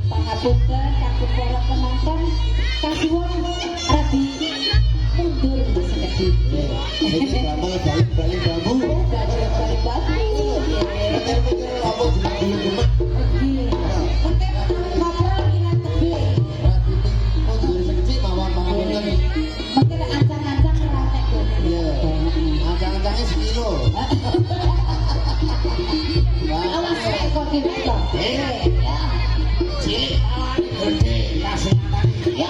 Pangapunten kagem para penonton kasuwun radi mundur sedikit. Ini damel balik-balik bambu. Balik batu. Apa dulu-dulu Nggih. Mungkin ngobrol minat tebih. oh dulu sing mawon pangapunten. Mungkin ancang-ancang ranek kene. Iya. Ancang-ancangnya sekilo. Awas rek kok dene to. Ya. Cilik awake gede kasih matane. Ya.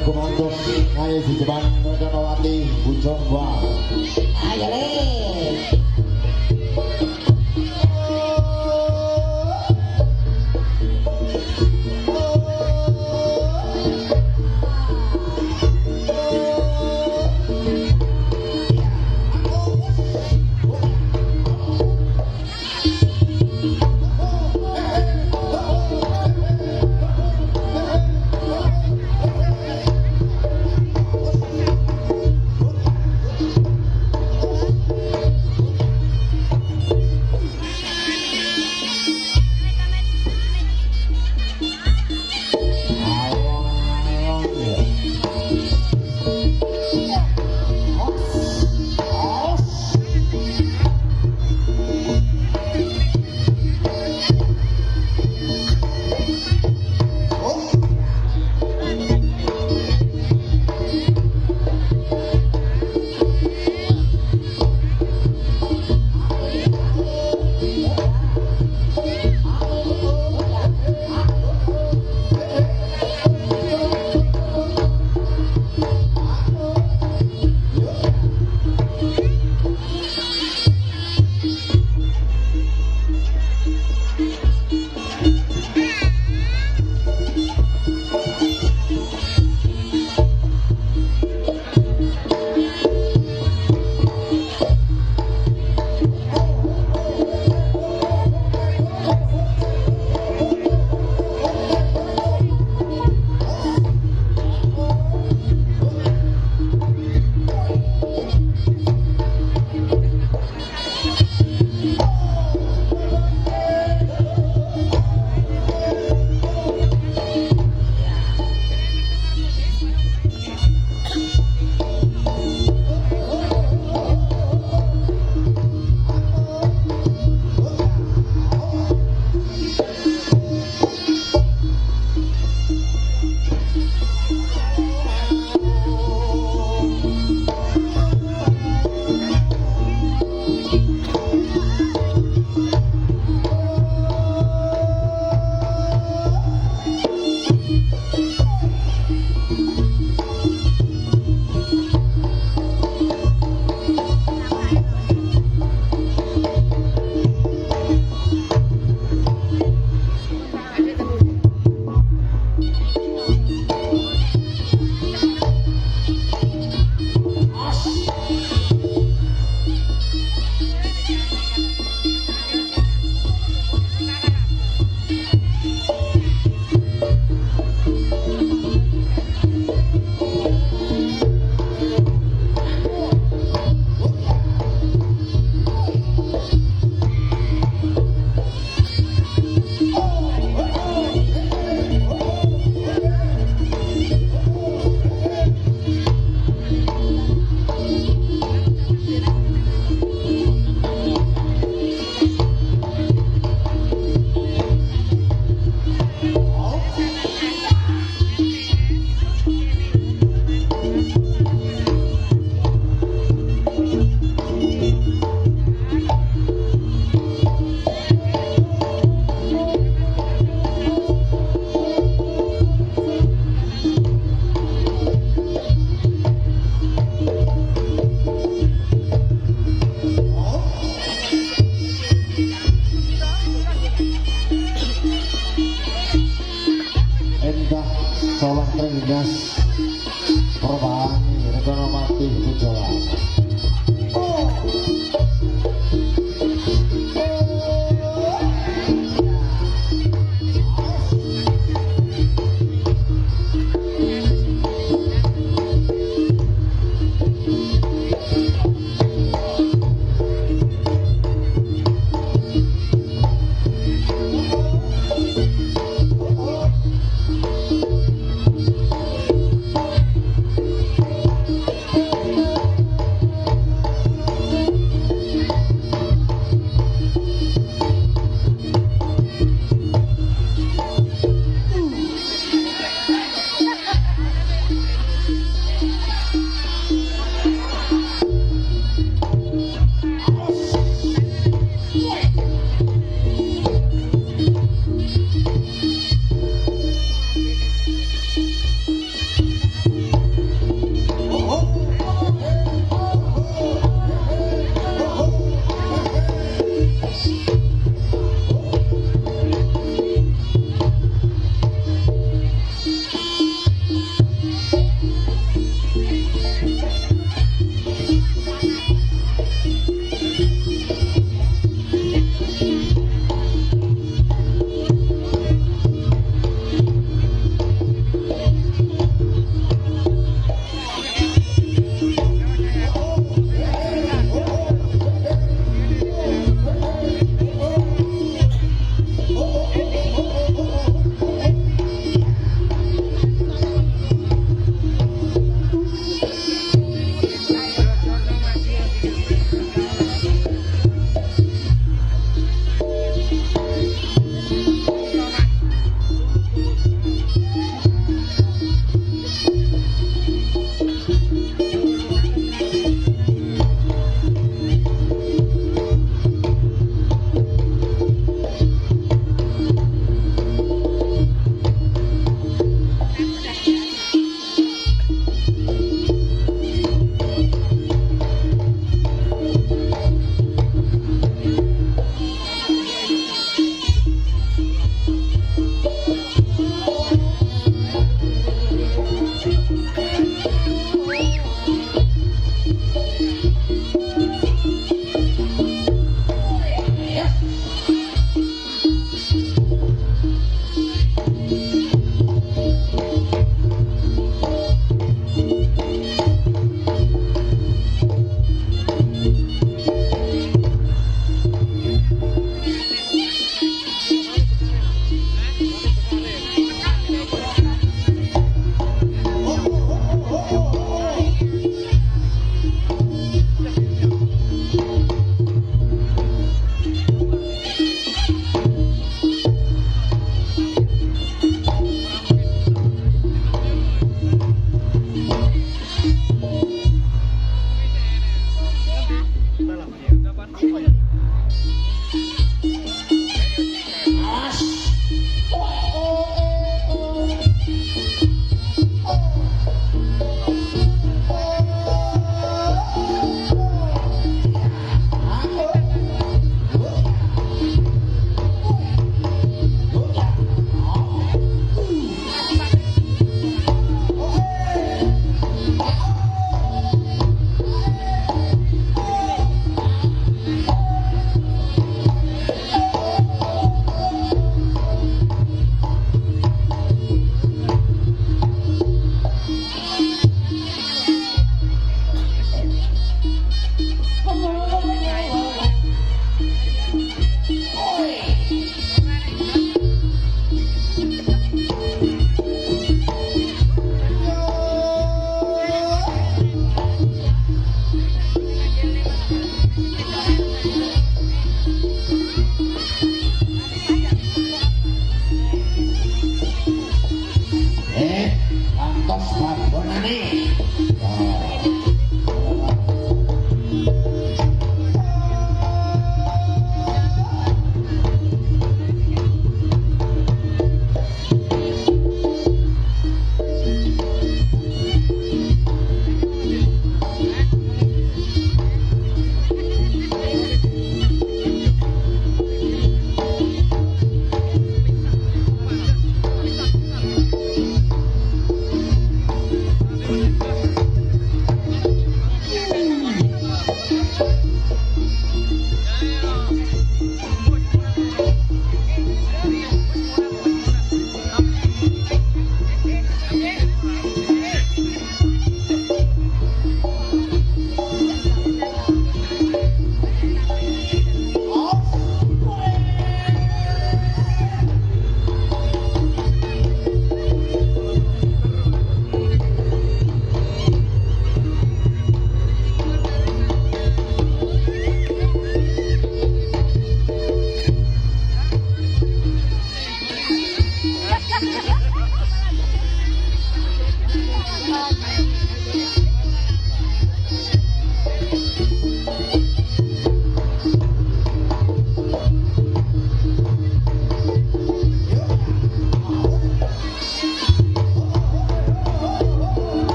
Kumantus ngayi di depan Rekanawati Bujong Wang. Ayo le. Dinas Perubahan Ekonomi Bujolan.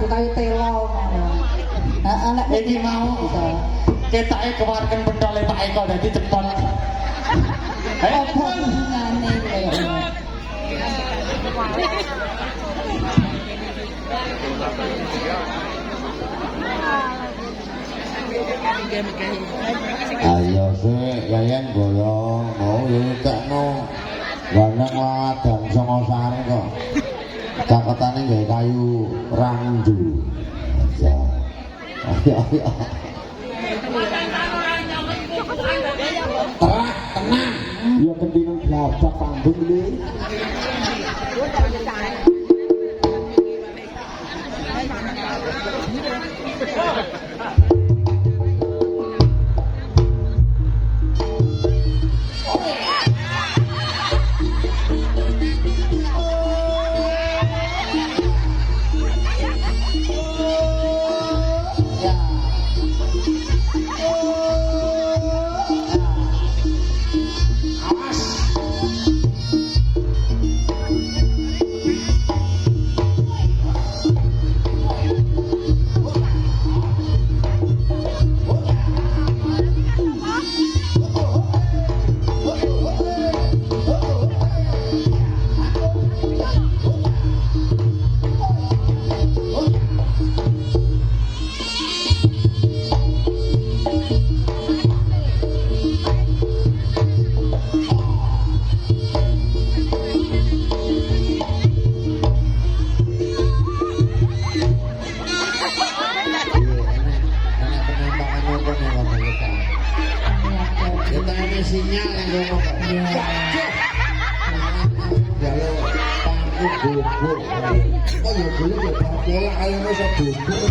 kudu kaya telo ngono. Heeh nek Iki mau ketake keluarkan pentole Pak Eko dadi cepet. apa hubungane kaya ngono. Ayo sik yayan bolong mau tekno wanang ladang Songosari kok. Caketane gawe kayu randu. Ya. Ayo ayo. Tenang. Ya kendingan blabak panggung iki. Sinyal yang ngomong kalau pangku bubuk oh ya dulu ya bola kalau bisa bubuk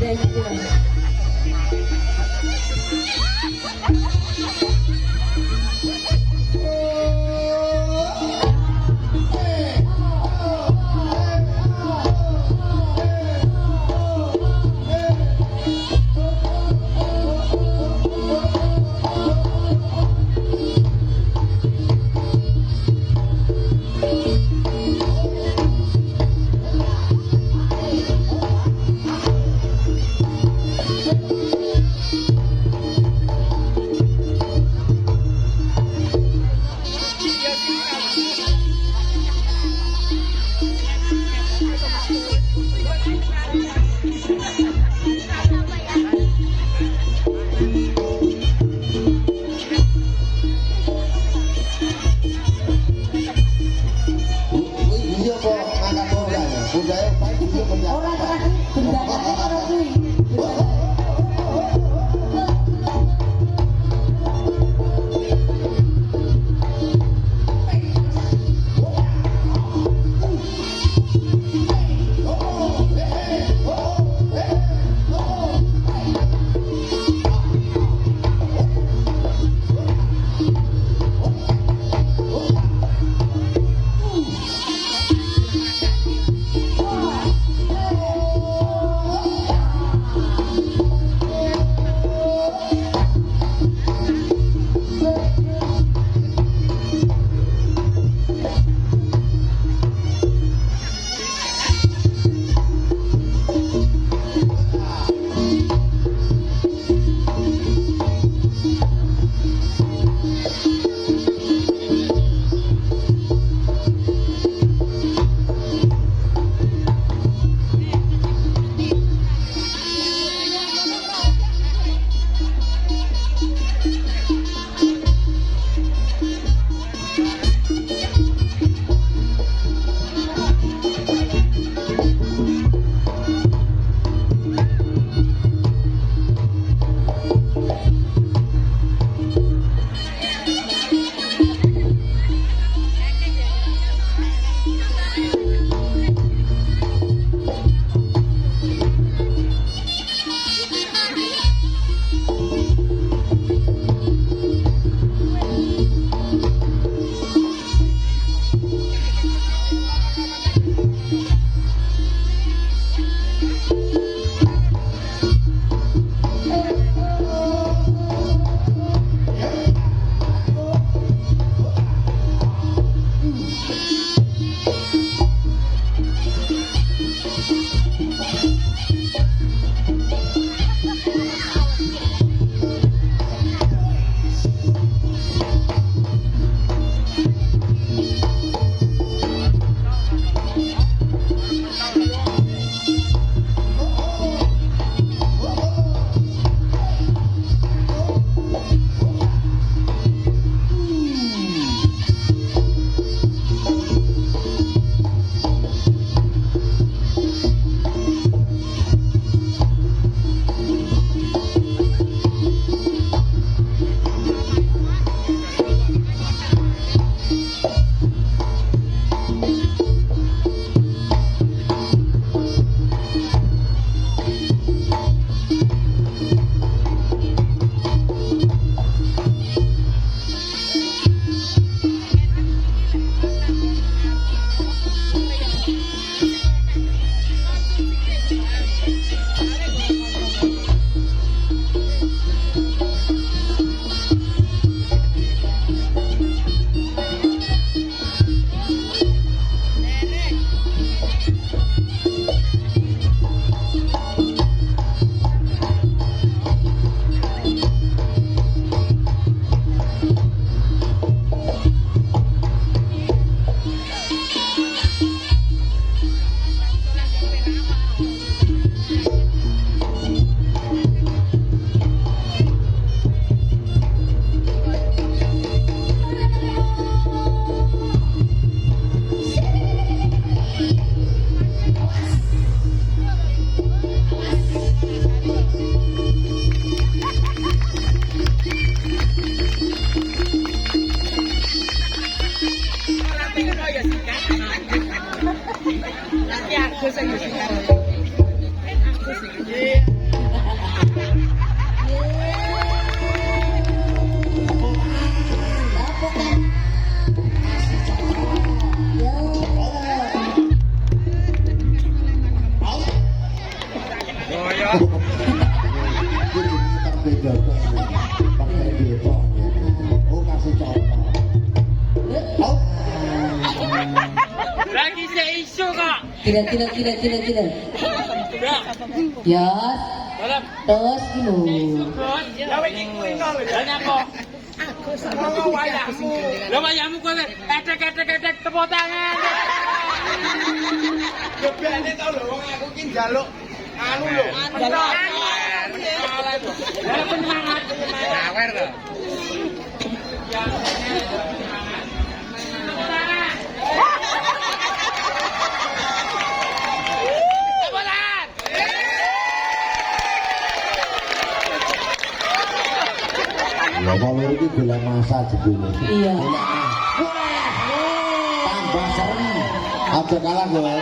pakai dietong. Oh kasih contoh. Oh. Lagi saya isu kak. Tidak. Ya, Dalam. terus dulu. Lawan ini banyak kok. Mau wayahmu. Lah wayahmu kok edek tepuk tangan. Gebene tau lho wong aku ki njaluk anu lho. Penyemangat. Awer to. Ya kalau ini gula masa jebule. Iya. Tambah serem. Aja kalah gue.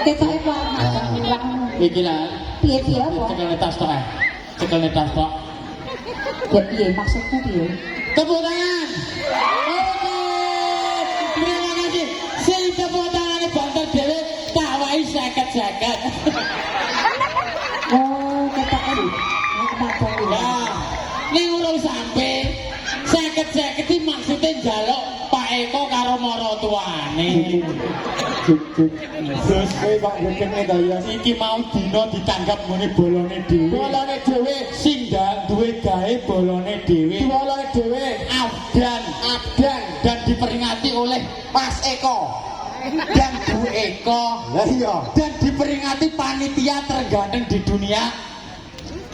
Kita apa? Iki lah. Piye apa? Cekel tas tok. Ya piye maksudnya piye? Tepuk tangan. Oke. Terima kasih. Sing tepuk tangane banter dhewe tak wae 50-50. Oh, kita kan. Kenapa ya? Nah, ning urung sampe 50-50 iki maksude njaluk Pak Eko karo maratuwane. Terus kowe kok ngene to ya. Iki mau dina ditanggap ngene bolone dhewe. Bolone dhewe sing duwe gawe bolone dhewe. Bolone dhewe abdan dan diperingati oleh Mas Eko dan Bu Eko. Lah iya. Dan diperingati panitia terganteng di dunia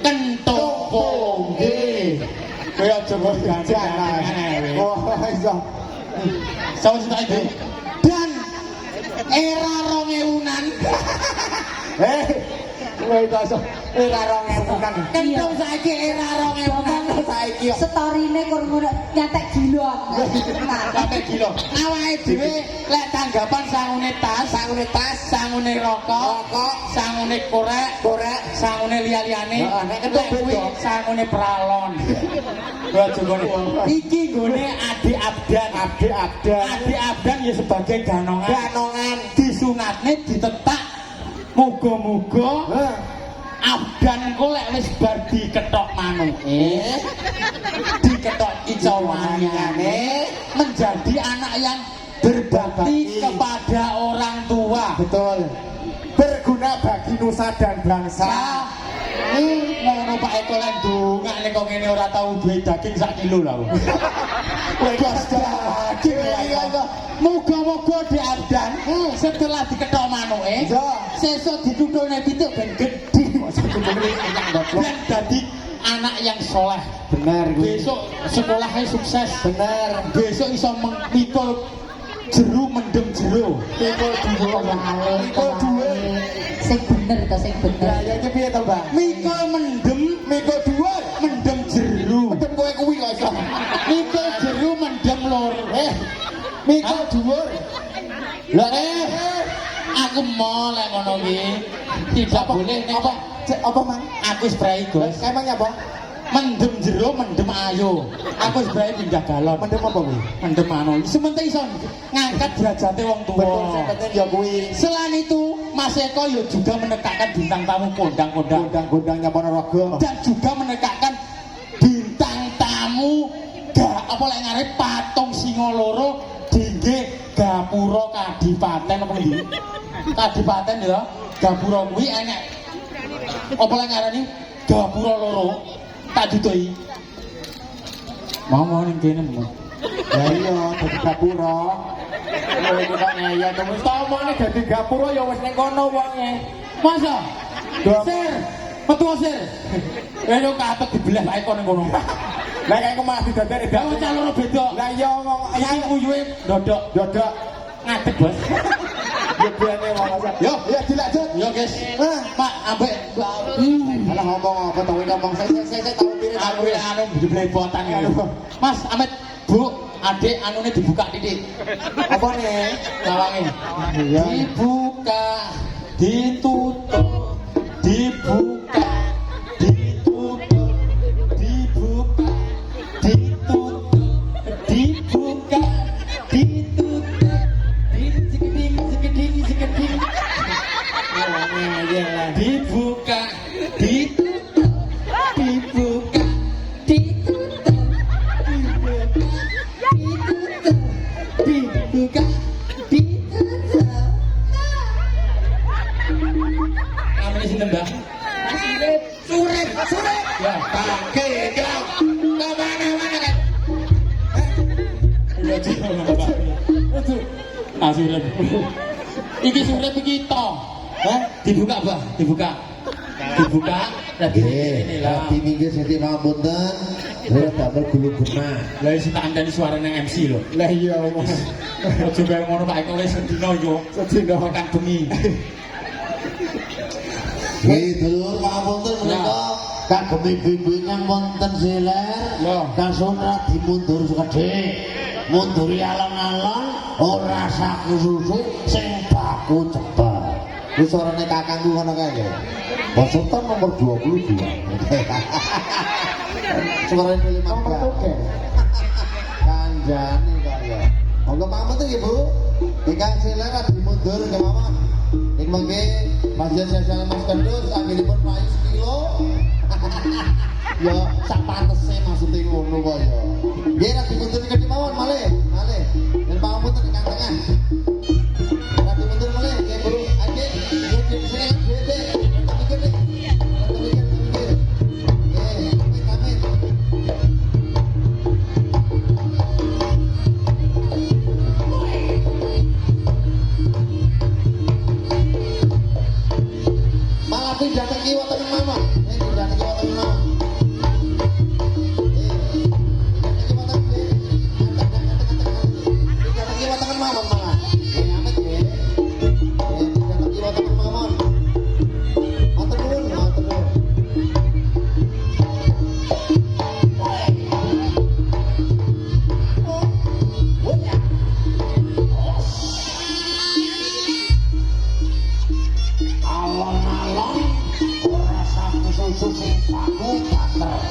Kentopo. Nggih. Kowe aja kok ganteng. Oh, iso. Sama itu. Dan era 2000-an. Kowe iso era 2000-an. Kentung saiki era 2000-an saiki. Storine kur ngono nyatek gila. Sampai kilo. Awake dhewe lek tanggapan sangune tas, sangune rokok, sangune korek, sangune liya-liyane. Nek ketok kuwi sangune pralon. Gua jogone. Iki nggone adik abdan ya sebagai ganongan. Disunatne ditetak muga-muga abdan ku lek wis bar diketok manuke, diketok kicauanane menjadi anak yang berbakti kepada orang tua. Betul. Berguna bagi nusa dan bangsa. Ngono Pak Eko lan ndongakne kok ngene ora tau duwe daging sak kilo lho. Wes daging ya. Muga-muga diabdan setelah diketok manuke, sesuk dituthukne pitik ben gedhe. Dan jadi anak yang soleh. Benar. Besok sekolahnya sukses. Benar. Besok iso mikul jeru mendem jeru. Mikul dua. Sing bener to sing bener. Ya iki piye to, Bang? Mikul dhuwur, mendem jeru. Mendem kowe kuwi kok iso. Mikul jeru mendem lor. Mikul dhuwur. Lah aku mau lek ngono iki. Tidak boleh nek apa Mang? Aku wis brai, Gus. Emangnya apa? Mendem jero, mendem ayo. Aku wis brai pindah galon. Mendem apa kuwi? Mendem anu. Sementing iso ngangkat derajate wong tuwa. Betul, sing penting ya kuwi. Selain itu, Mas Eko ya juga menegakkan bintang tamu kondang-kondangnya Ponorogo. Dan juga menegakkan bintang tamu apa lek ngarep patung singa loro dingge Gapura Kadipaten apa iki? Kadipaten ya. Gapura kuwi enek apa lek ngarani Gapura loro tak didoi. Mau ning kene mau. Ya iya dadi Gapura. Lha iki kok ya terus tau omongane dadi Gapura ya wis ning kono wonge. Masa? Sir, metu sir. Lha katut dibelah wae kono ngono. Lah kaya kok malah didadari dak. Oh, calon beda. Lah iya ngomong iki kuyuwe dodok. Ngadeg, Bos. Ya biane wong. Yo, ya dilanjut. Yo, guys. Pak, ambek alah ngomong apa to ngomong saya tahu pilih aku anu belepotan iki. Mas, Amit, Bu, adik anune dibuka titik. Apa nih? Lawange. Dibuka, ditutup, dibuka, ditutup, dibuka, ditutup, dibuka, ditutup. Sekeding. Dibuka, ditutup, dibuka, ditutup, dibuka, ditutup. Namanya sinten, Mbak? Surip. Ya, pakai kau. Kemana-mana kan? Iya, Mbak. Ah, surip. Iki surip iki to. Hah? Dibuka, Mbak? Dibuka. Hati minggir senti ngapunten. Saya damel gulu guna. Lah isi tak andani suarane MC lho. Lah iya, Mas. Aja kaya ngono Pak Eko wis sedina yo. Sedina makan bengi. Dulur ngapunten menika kagem bimbingan wonten siler. Kasun ra dimundur sekedhik. Munduri alon-alon ora saku-susu sing baku cepet. Wis suarane kakangku ngono kae lho. Peserta nomor 22. Suarane pilih mangga. Kanjane kaya. Monggo pamit nggih, Bu. Ingkang siler ra dimundur kemawon. Ing mangke panjenengan sesal Mas Kendus anggenipun mlayu sekilo. Ya sak pantese maksude ngono kok ya. Nggih ra dimundur kedhi mawon malih. Yen pamit ingkang tengah. Ra dimundur malih nggih, Bu. Nggih, nggih sing gede. Tidak terkiwat tapi mama, tidak terkiwat tapi mama. Tidak terkiwat tapi mama malah. Amat ya. Tidak terkiwat tapi mama. Matur nuwun, matur nuwun. Alon-alon ora saku-susu sing baku bater.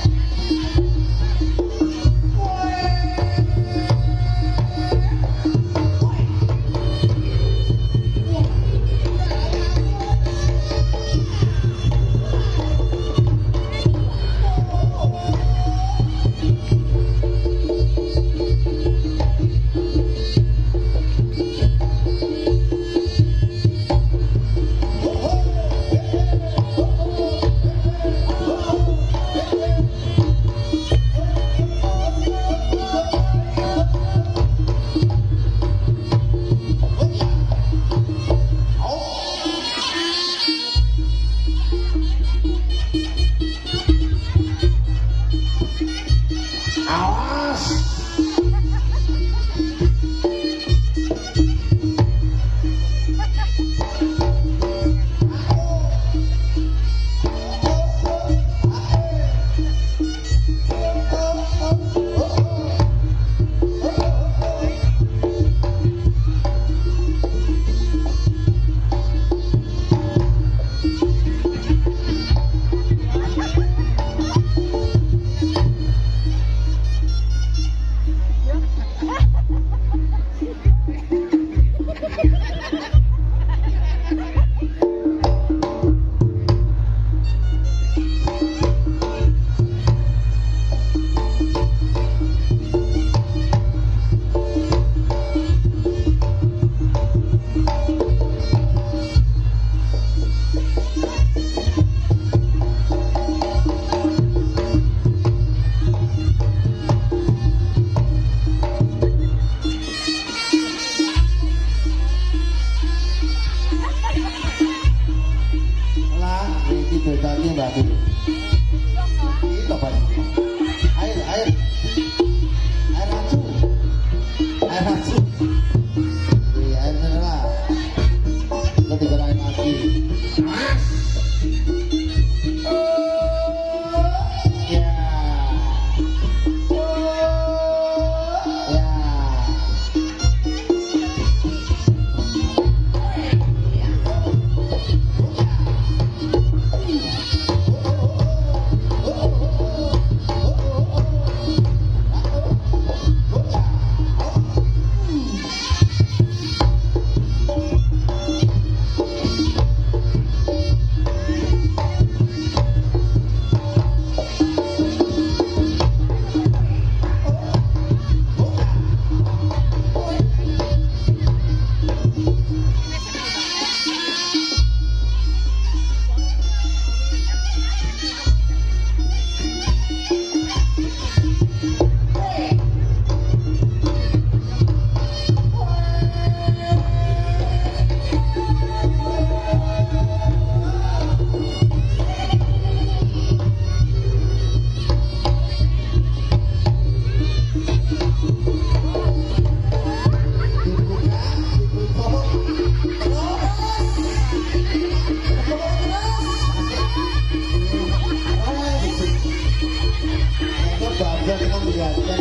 ya.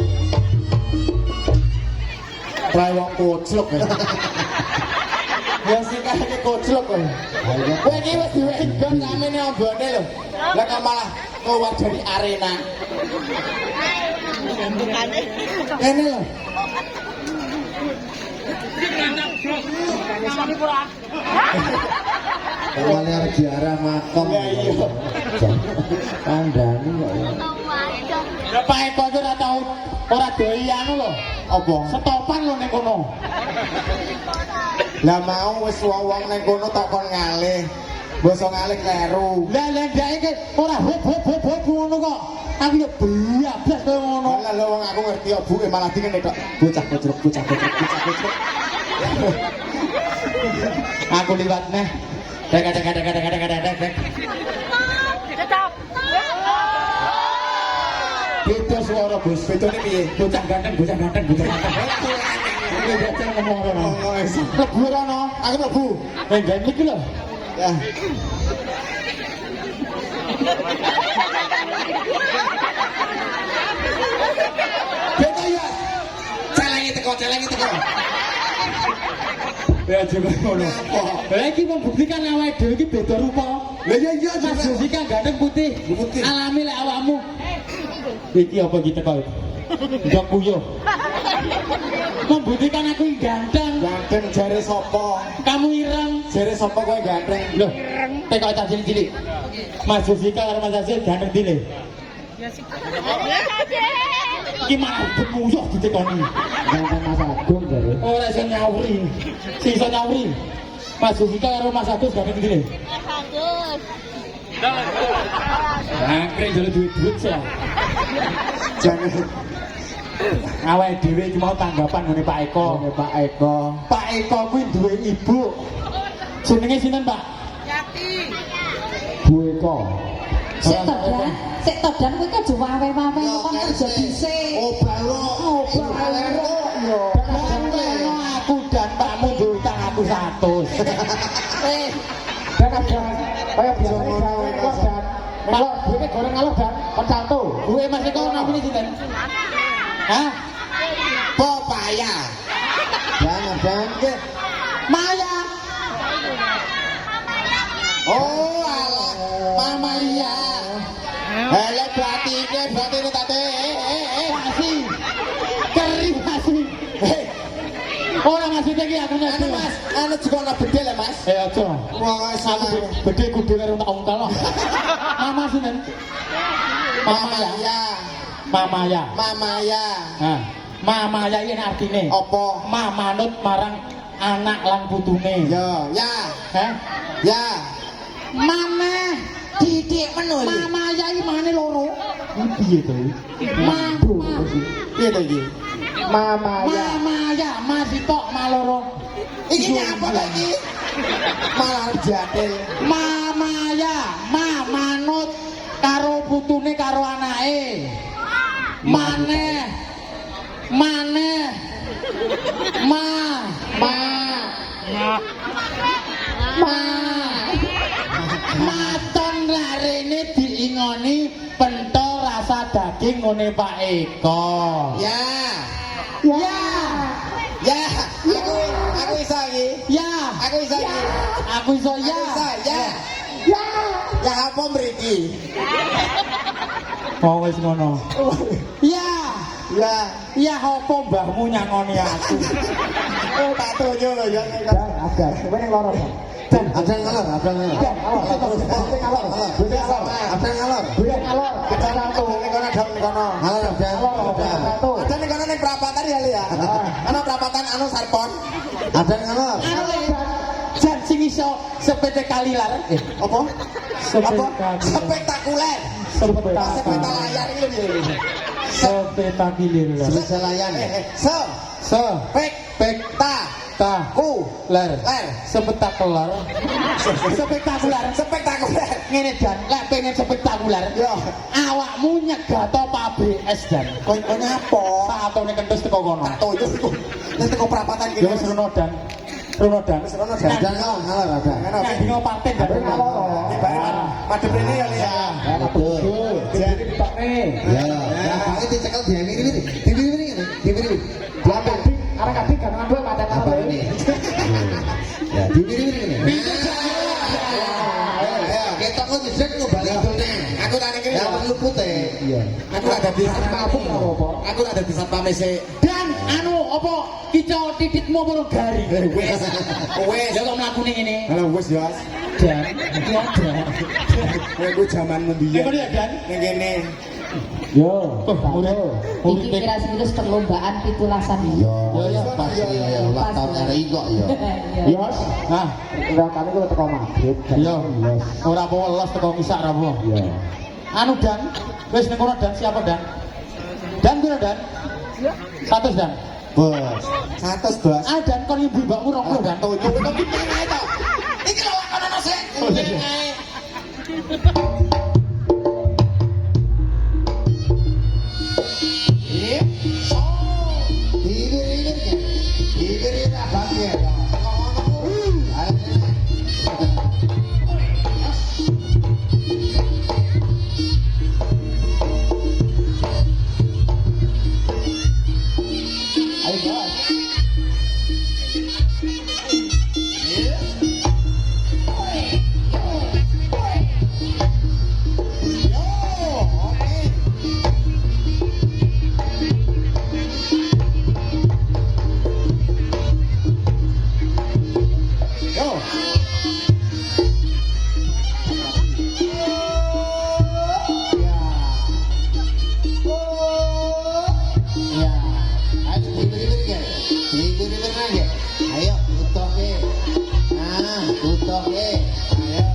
Rai wong koclok ya. Ya sing kaya koclok kowe. Kowe iki wis duwe endon samene ombone lho. Lah kok malah keluar dari arena. Ini lho. Kawale arep diarah makom. Ya iya. Kandhani kok ya. Lah Pak Eko iki ora tau ora doi anu lho. Apa? Setopan lho ning kono. Lah mau wis wong ning kono tok kon ngalih. Basa ngalih kleru. Lah ndake iki ora hop ngono kok. Aku yo blablas koyo ngono. Lah lho wong aku ngerti kok buke malah dikene tok. Bocah kocrok. Aku liwat neh. Dek. Beda suara bos, bedane piye? Bocah ganteng. Iki bocah ngomong ngono. Lebu ora ono, aku lebu. Enggak iki lho. Ya. Beda ya. Celengi teko. Ya juga ngono. Lah iki membuktikan awake dhewe iki beda rupa. Lah iya Mas Jessica ganteng putih. Putih. Alami lek awakmu. Iki apa iki teko? Ndok puyuh. Membuktikan aku iki ganteng. Ganteng jare sapa? Kamu ireng. Jare sapa kowe ganteng? Loh, teko cah cilik. Mas Jessica karo Mas Hasil ganteng dile. Iki malah bemuyuh ditekoni. Ganteng Mas Agung jare. Ora iso nyawuri. Sing iso nyawuri. Mas Jessica karo Mas Agus ganteng dile. Angkring jare duit sih. Jangan Awake dhewe iki mau tanggapan ngene Pak Eko. Pak Eko. Pak Eko kuwi duwe ibu. Jenenge sinten, Pak? Bu Eko. Sik todan kowe kan aja wawe-wawe kon kerja dhisik. Oh, balok. Yo. Kalau aku dan Pakmu duwe utang aku 100. Dan ada kayak biasa dan melok duitnya goreng ngalor dan pecantu. Duwe Mas Eko namine sinten? Hah? Popaya. Dan Maya. oh alah Mama iya. Hele berarti ini tadi. Masih. Keri masih. Ora maksudnya iki aku Anu Mas, anu juga ana bedel ya Mas. aja. Wah, Aku salah. gede kudu karo tak ungkal loh. Mama sinten? Mama iya. Mama ya. Mama iya. Nah, Mama ya ini artine. Apa? Manut marang anak lan putune. Ya, ya. Hah? Ya. Mana Didik menul. Mama ya iki mane loro. Piye to? Mampu. Piye to iki? Mama ya. Mama ya masih tok maloro. Iki nyapa lagi? Malah jadil. Mama ya, manut karo putune karo anake. Maneh. Maton larene diingoni pentol rasa daging ngene Pak Eko. Ya. Ya. Ya. Aku iso iki. Ya. Aku iso iki. Aku iso ya. Aku iso, ya. Ya. Ya apa mriki? Oh wis ngono. Ya. Ya. Ya apa mbahmu nyangoni aku? Oh tak tunjuk lho ya. Ada. Kowe ning loro. Ada ngalor. Ada ngalor. Kita satu. Ning kono ada ning kono. Ngalor ada. Ada ning kono ning perapatan ya ya. Ana perapatan anu Sarpon. Ada ngalor. Jan sing iso sepete kalilar. Apa? Spektakuler. Spektakuler iki lho. Spektakuler. Selayan. Spektakuler. Spektakuler. Ngene Jan, lek pengen spektakuler. Yo. Awakmu nyegato pabrik es Dan. Kowe nyapa? Satone kentus teko kono. Tak tunjuk iku. Nek teko perapatan Yo kene. wis rono Dan. Rono Dan. Wis rono Dan ngalor ada. Nek dino parten Dan. Madep rene ya ya. Betul. Jadi ditokne Ya, abangnya dicekel diwiri-wiri. Diwiri-wiri ngene, diwiri-wiri. Diambil Arek kadhi gak ngandel pada apa ini? Ya, diwiri-wiri ngene. Ya, ketok kok dijek kok balik dene. Aku tak ning kene. Ya, perlu putih. Iya. Aku ada di Aku ada di satpam sik. Dan anu apa kicau titikmu murung garing. Wes. Wes. Ya kok mlakune ngene. Halo wes ya. Dan iki ada. Kowe ku jaman mbiyen. Kok ya Dan? Ning kene. Yo, Iki kira-kira perlombaan pitulasan. Ya, pas ya, ulang tahun RI kok ya. Yos, nah, udah kali gue teko maghrib. Iya, ora apa welas teko isak ra apa. Iya. Anu Dan, wis ning kono Dan siapa Dan? Dan piro Dan? 100 Dan. Bos, 100 bos. Ah Dan kon ibu mbakmu 20 Dan. Tuh, nyuwun iki ae to. Iki lho kono sik. Ayo, tutoke. Nah, tutoke. Ayo.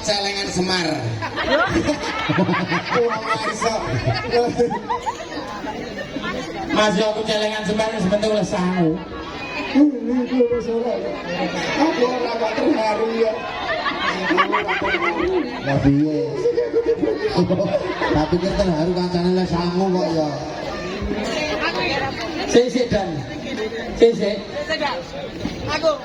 Celengan Semar. Mas yo aku celengan Semar sebentar oleh sangu. Aku ora terharu ya. Lah piye? Tapi kita terharu kancane le sangu kok ya. Sik Dan. Sik. Aku.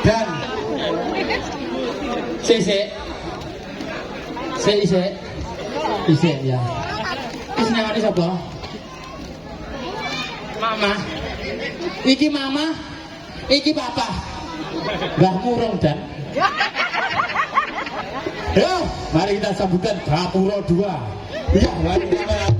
Dan sik ya. Wis newani sapa? Mama. Iki mama, iki papa. Mbah Murung Dan. Yo, mari kita sambutkan Gapura 2. Ya, mari kita.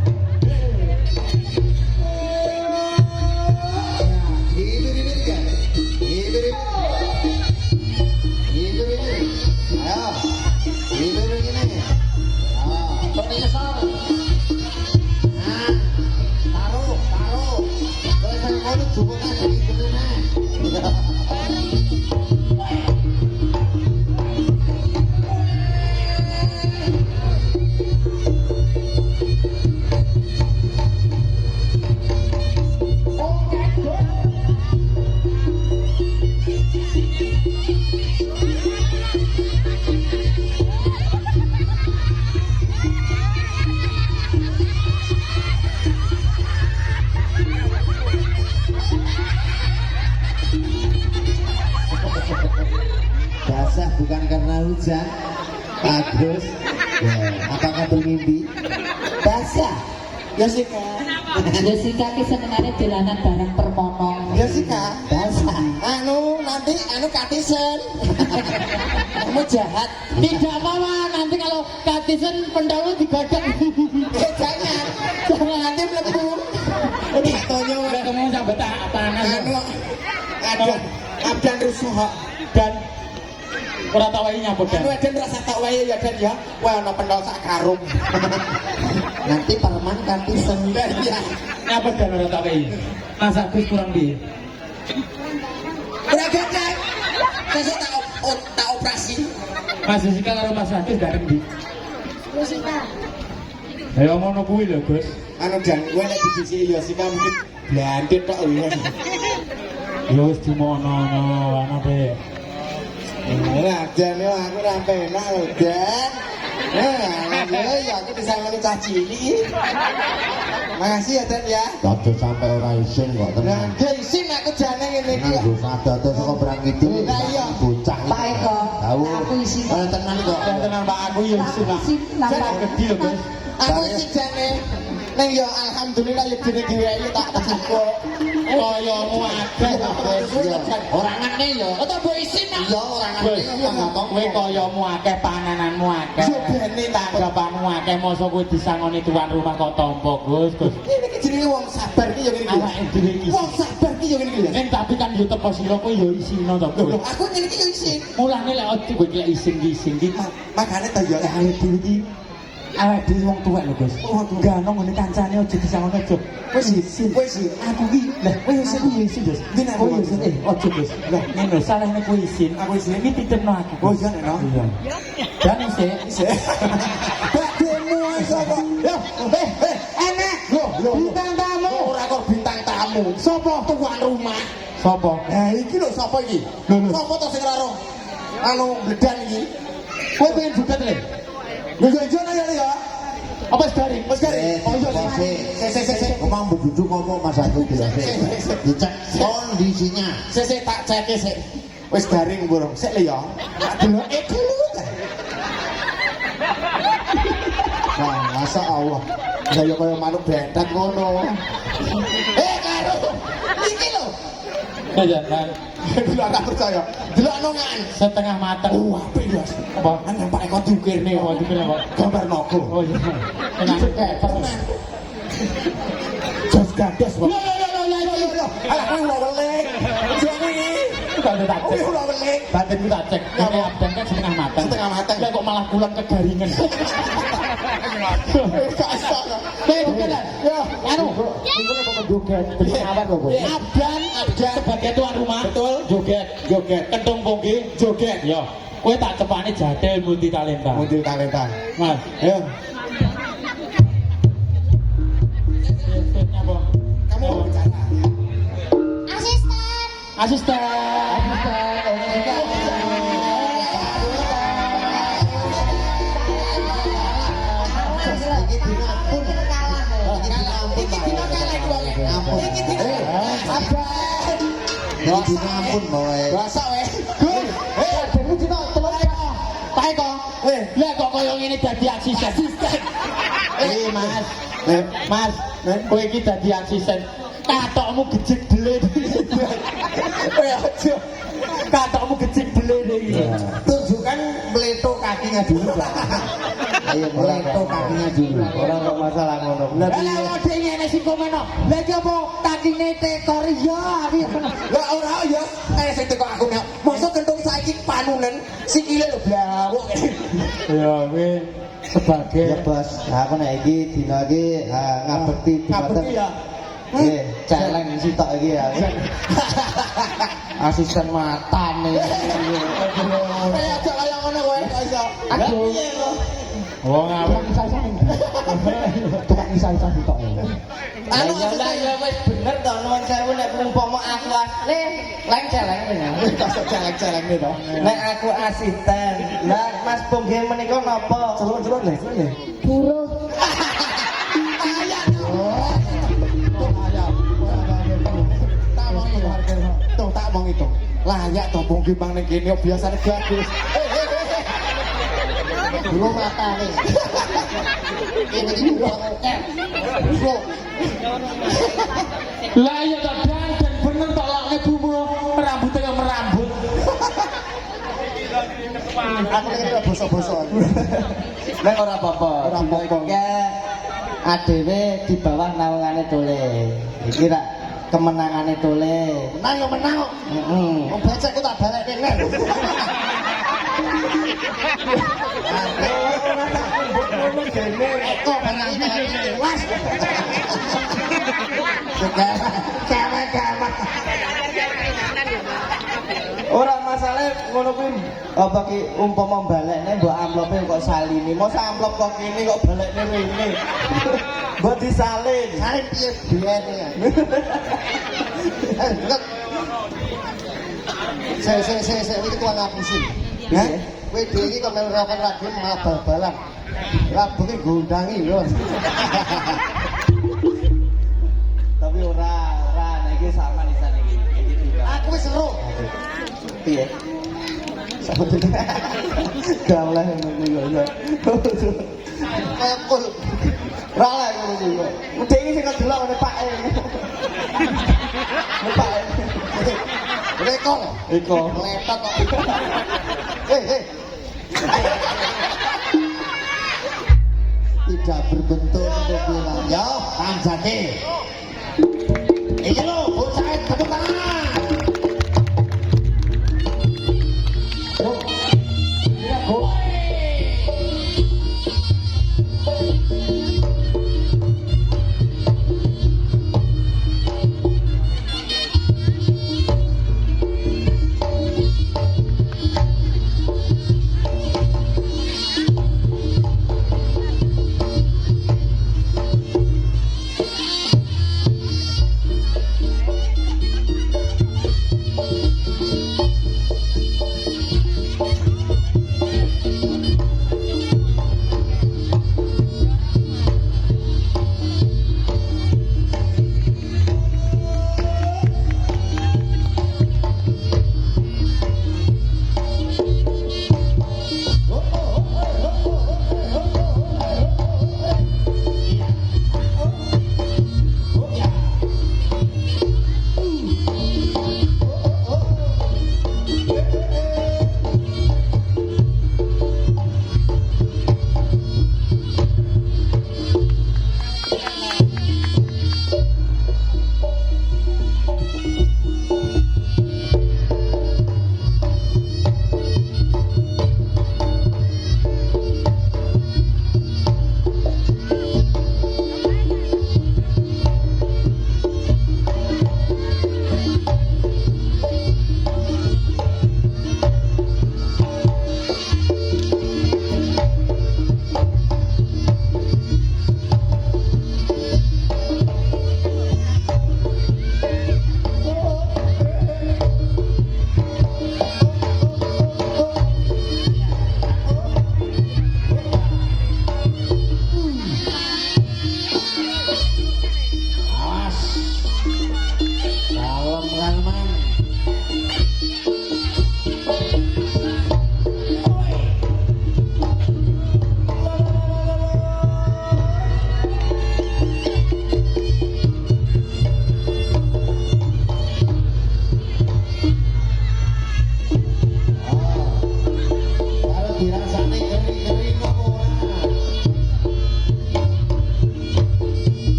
Basah bukan karena hujan. Bagus. Ya, apakah bermimpi? Basah. Jessica. Jessica ki senengane dolanan bareng permono. Jessica. Basah. Anu nanti katisen. Kamu jahat. Tidak mama nanti kalau katisen pendahulu digodok. Jangan. Jangan nanti melebu. Tonyo udah kamu sampai panas. Anu ada abdan rusuh dan Ora tak wae nyambut Anu Eden rasa tak wae ya Den ya. Kowe ana pentol sak karung. Nanti Parman kanti sendiri ya. nyambut dan ora tak wae. Mas Agus kurang piye? Ora gede. Sesuk tak operasi. Mas Jessica karo Mas Agus gak endi? Ayo ngono kuwi lho, Gus. Anu Dan, kowe nek dibisiki ya sih mungkin blandet tok ya. Ya wis dimono-ono ana pe. Nah, Dan yo aku ora penak lho, Dan. Nah, ya aku disangoni cah cilik. Makasih ya Dan ya. Dadi sampai ora isin kok Nah, tenan. dia isin aku jane ngene iki. Nganggo sadate saka berang itu. Lah iya. Bocah. Pak Eko, Tahu. aku isi. Ora tenan kok. Tenan Pak aku ya wis lah. Isi nambah Gede lho, Gus. Aku isin jane. Neng yo alhamdulillah yo dene diwehi tak cukup. Kayamu akeh Ora ngene ya. Atau mbok isin nak. Iya ora ngene. kowe kayamu akeh pangananmu akeh Yo bene tanggapanmu akeh mosok kowe disangoni tuan rumah kok tampa Gus Ini iki jenenge wong sabar iki yo ngene iki. awake dhewe iki Wong sabar iki yo ngene iki. ning tapi kan yo tepo sira kowe yo isino to kowe Aku ngene iki yo isin. mulane lek ojo kowe iki isin iki Makane ta yo awake dhewe iki awake dhewe wong tuwek lho Gus gak ono ngene kancane ojo disangoni ojo wis isin aku iki lah kowe isin yo isin Gus Dene aku kowe isin ojo Gus lah ngene salahne kowe isin Aku isin. iki titipno aku Oh iya nek no. iya dan isih Bademu sapa? Yo, enak. Lho, bintang tamu. Ora kok bintang tamu. Sapa tuan rumah? sapa Nah, iki lho sapa iki? Sapa to sing ora anu bledan iki? kowe pengen buket le Lho yo jono ya. apa sedaring Wis kare. Oh iya sik. Ngomong bujuk ngomong Mas Agus ya. Dicek kondisinya. Sik tak ceke sik. Wis garing burung. Sik le ya. Tak deloke dulu. Nah, masa Allah. Kaya kaya manuk bentet ngono. Karo. Iki lho. ya kan Kulo ora percaya. Delokno ngan. setengah mateng Apik ya. apa Kan yang Pak Eko diukirne oh dipilih apa gambar naga. oh iya tenang Tenan. Jos gadas kok. Alah kowe ora weling. Jane iki. tak tak Kowe cek ora weling. batin tak cek ini abdan kan setengah mateng Setengah mateng. Lah kok malah pulang kegaringan Gak iso. kowe bukan Ya, anu Ini kok joget awak kok. abdan sebagai tuan rumah Betul. joget kentung pungki joget. ya kowe tak cepane jadel multi talenta Muncul talenta. Mas Ayo. fitnya apa Kamu mau bicara. asisten Iki dinampun. Iki dinampun. Iki dino kalah iki wong. Ampun. Iki dino. Abang. Iki dinampun bae. Basa weh. Gus, dene dino telur eko. Pak Eko. Lah kok koyo ngene dadi asisten. Mas. Mas, kowe iki dadi asisten. Katokmu gejek dele. Kowe aja. Katokmu gejek dele iki. Tunjukkan meleto kakinya dulu. Ayo Meleto kakinya dulu. Ora kok masalah ngono. Lah wode ngene sing komeno. Lah iki apa kakine tekor ya. Lah ora ya. Sing teko aku nek mosok kentung saiki panunen sikile lho blawuk. Ya kowe sebagai Ya bos, aku nek iki dina iki ngabekti Ngabekti ya. Nggih, celeng sitok iki ya. Asisten matane. Aja kaya ngono kowe kok iso. Aduh. Wong awak tukang isa-isa sitok. Anu lah ya wis bener to nuwun sewu nek umpama aku celeng celeng-celeng to. nek aku asisten lah Mas Pungge menika napa Celon-celon le. Buruh. Tuh tak mong itu. Layak to Pungge bang ning kene biasane bagus. Dulu matane. Ini dulu. Lah ya to dan bener tok lakne bumu rambutnya yang merambut. Aku nek bosok-bosok. nek ora apa-apa Ora apa-apa. ya adewe di bawah naungane Tole iki rak kemenangane Tole Menang yo menang. heeh Wong becek ku tak balekne. Kok barang was. Kewek. Ora masalah ngono kuwi apa ki umpama balekne mbok amplope kok salini. Mosok amplop kok kene kok balekne rene. Mbok disalin. Salin piye biyen ya. Saya iki tuan aku sih. Hah? Kowe dhewe iki kok melu rokan radio malah bal-balan. Rabunge gondangi lho. Tapi ora nek iki sama nisan iki. Iki juga. Aku wis seru. Piye? Sebetulnya galah ngono kuwi. Kayak kul. Ora lah ngono kuwi. Mudhe iki sing delok ngene Pak. Pak. Rekol. Eko. Letot kok. Hei. Tidak berbentuk untuk bilang. Yo, Tanjake. Iki lho, bocah tepuk tangan.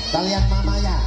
Kalian Mama ya.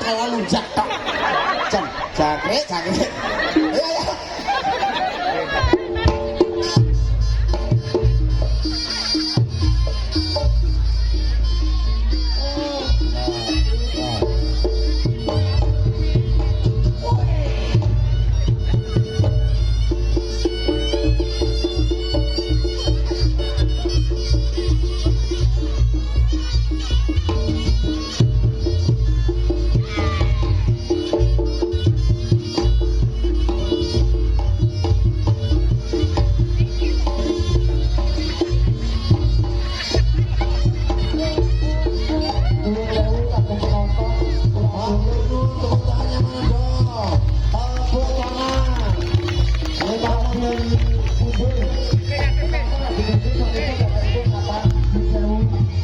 tawa lunjak tok. Jan, jangkrik. Ayo ayo. Tepuk tangannya mana dong? Tepuk tangan. Memang